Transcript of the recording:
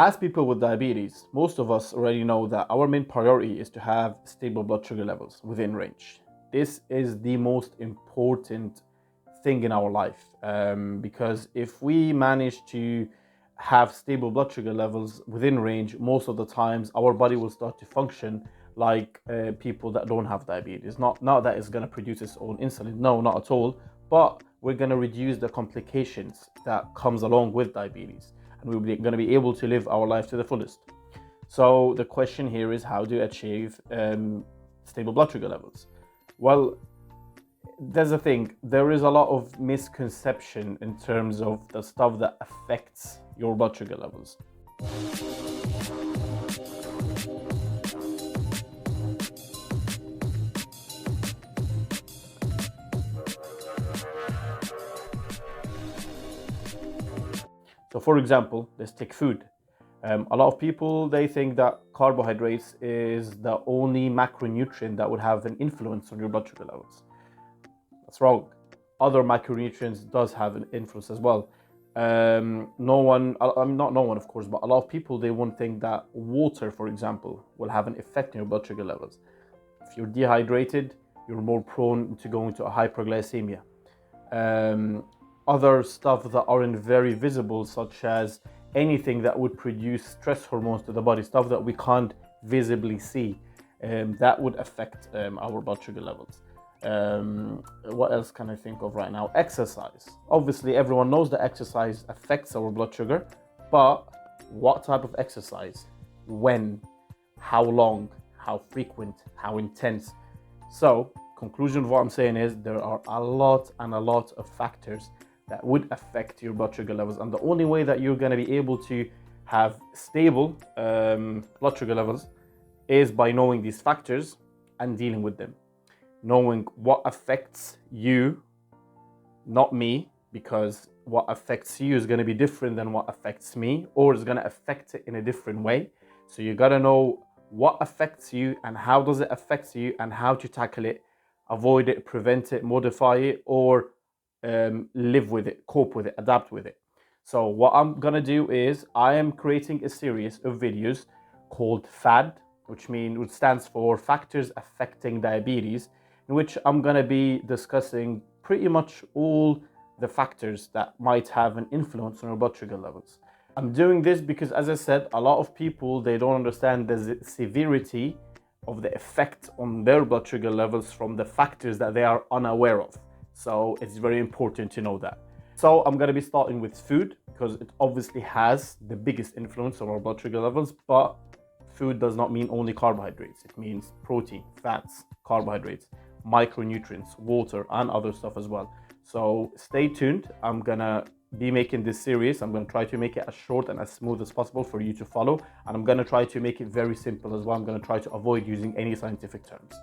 As people with diabetes, most of us already know that our main priority is to have stable blood sugar levels within range. This is the most important thing in our life, because if we manage to have stable blood sugar levels within range, most of the times our body will start to function like people that don't have diabetes. Not that it's going to produce its own insulin, no, not at all, but we're going to reduce the complications that comes along with diabetes, and we're going to be able to live our life to the fullest. So the question here is, how do you achieve stable blood sugar levels? Well, there's a thing. There is a lot of misconception in terms of the stuff that affects your blood sugar levels. So for example, let's take food. A lot of people, they think that carbohydrates is the only macronutrient that would have an influence on your blood sugar levels. That's wrong. Other macronutrients does have an influence as well. Not no one of course, but a lot of people, they won't think that water, for example, will have an effect on your blood sugar levels. If you're dehydrated, you're more prone to going to a hyperglycemia. Other stuff that aren't very visible, such as anything that would produce stress hormones to the body, stuff that we can't visibly see, that would affect our blood sugar levels. What else can I think of right now? Exercise. Obviously, everyone knows that exercise affects our blood sugar, but what type of exercise? When? How long? How frequent? How intense? So, conclusion of what I'm saying is there are a lot of factors that would affect your blood sugar levels, and the only way that you're going to be able to have stable blood sugar levels is by knowing these factors and dealing with them. Knowing what affects you, not me, because what affects you is going to be different than what affects me, or is going to affect it in a different way. So you got to know what affects you and how does it affect you and how to tackle it, avoid it, prevent it, modify it, or live with it, cope with it, adapt with it. So what I'm gonna do is I am creating a series of videos called FAD, which stands for Factors Affecting Diabetes, in which I'm gonna be discussing pretty much all the factors that might have an influence on our blood sugar levels. I'm doing this because, as I said, a lot of people, they don't understand the severity of the effect on their blood sugar levels from the factors that they are unaware of. So it's very important to know that. So I'm going to be starting with food, because it obviously has the biggest influence on our blood sugar levels, but food does not mean only carbohydrates. It means protein, fats, carbohydrates, micronutrients, water, and other stuff as well. So stay tuned. I'm going to be making this series. I'm going to try to make it as short and as smooth as possible for you to follow. And I'm going to try to make it very simple as well. I'm going to try to avoid using any scientific terms.